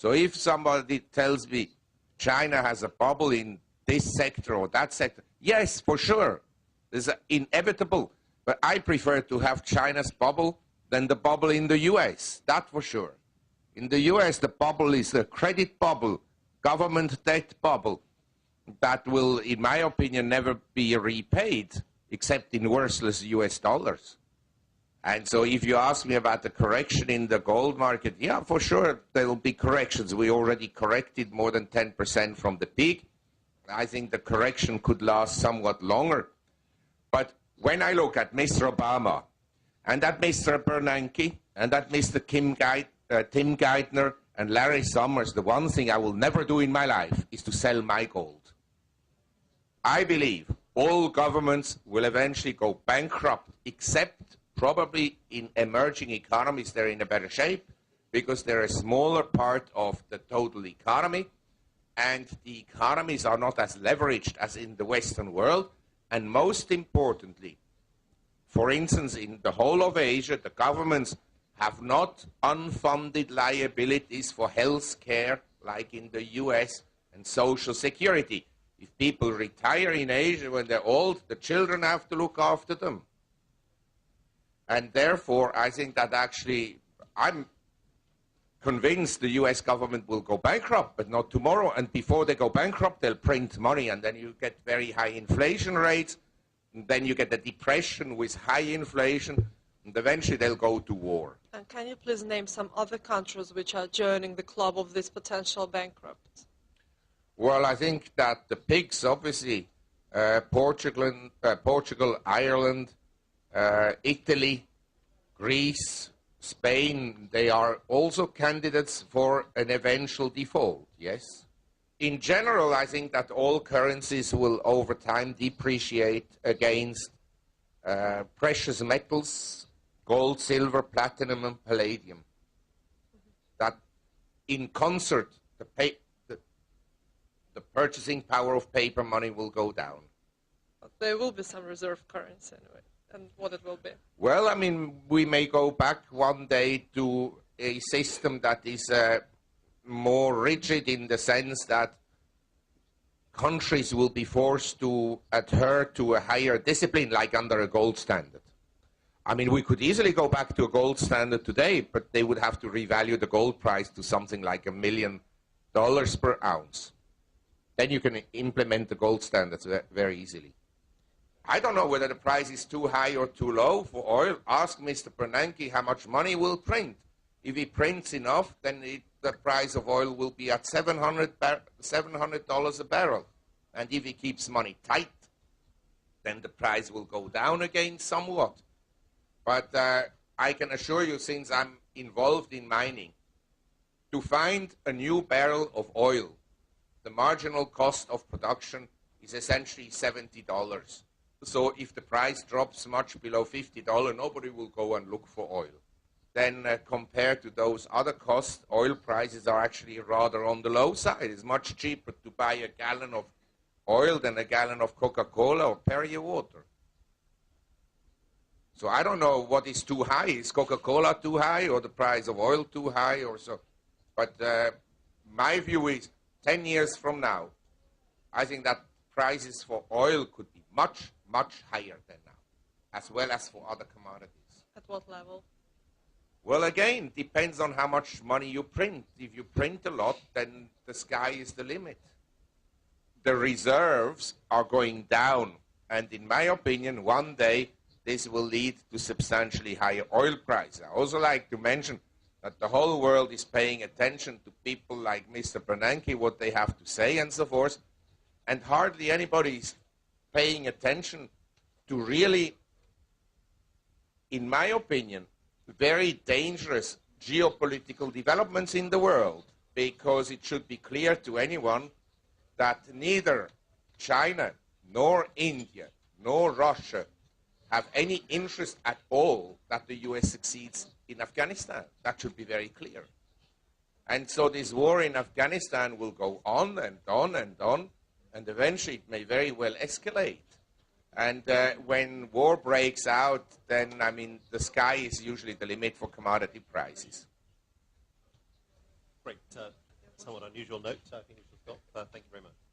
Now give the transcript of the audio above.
So if somebody tells me China has a bubble in this sector or that sector, yes, for sure, it's inevitable. But I prefer to have China's bubble than the bubble in the US, that for sure. In the US, the bubble is a credit bubble, government debt bubble, that will, in my opinion, never be repaid, except in worthless US dollars. And so if you ask me about the correction in the gold market, yeah, for sure, there will be corrections. We already corrected more than 10% from the peak. I think the correction could last somewhat longer. But when I look at Mr. Obama, and that Mr. Bernanke, and that Mr. Tim Geithner, and Larry Summers, the one thing I will never do in my life is to sell my gold. I believe all governments will eventually go bankrupt, except probably in emerging economies. They're in a better shape because they're a smaller part of the total economy, and the economies are not as leveraged as in the Western world. And most importantly, for instance, in the whole of Asia, the governments have not unfunded liabilities for health care like in the US and social security. If people retire in Asia when they're old, the children have to look after them. And therefore, I think that actually, I'm convinced the US government will go bankrupt, but not tomorrow. And before they go bankrupt, they'll print money, and then you get very high inflation rates. And then you get a depression with high inflation, and eventually they'll go to war. And can you please name some other countries which are joining the club of this potential bankrupt? Well, I think that the pigs, obviously, Portugal, Ireland, Italy, Greece, Spain, they are also candidates for an eventual default, yes? In general, I think that all currencies will over time depreciate against precious metals, gold, silver, platinum, and palladium. That in concert, the purchasing power of paper money will go down. But there will be some reserve currency anyway, and what it will be? Well, I mean, we may go back one day to a system that is more rigid in the sense that countries will be forced to adhere to a higher discipline, like under a gold standard. I mean, we could easily go back to a gold standard today, but they would have to revalue the gold price to something like $1 million per ounce. Then you can implement the gold standards very easily. I don't know whether the price is too high or too low for oil. Ask Mr. Bernanke how much money will print. If he prints enough, then the price of oil will be at $700 a barrel. And if he keeps money tight, then the price will go down again somewhat. But I can assure you, since I'm involved in mining, to find a new barrel of oil, the marginal cost of production is essentially $70. So if the price drops much below $50, nobody will go and look for oil. Then compared to those other costs, oil prices are actually rather on the low side. It's much cheaper to buy a gallon of oil than a gallon of Coca-Cola or Perrier water. So I don't know what is too high. Is Coca-Cola too high, or the price of oil too high, or so? But my view is 10 years from now, I think that prices for oil could be much, much higher than now, as well as for other commodities. At what level? Well, again, depends on how much money you print. If you print a lot, then the sky is the limit. The reserves are going down, and in my opinion, one day this will lead to substantially higher oil prices. I also like to mention that the whole world is paying attention to people like Mr. Bernanke, what they have to say and so forth, and hardly anybody is paying attention to really, in my opinion, very dangerous geopolitical developments in the world, because it should be clear to anyone that neither China, nor India, nor Russia have any interest at all that the US succeeds in Afghanistan. That should be very clear. And so this war in Afghanistan will go on and on and on, and eventually it may very well escalate. And when war breaks out, then, I mean, the sky is usually the limit for commodity prices. Great. somewhat unusual note, I think we should stop. Thank you very much.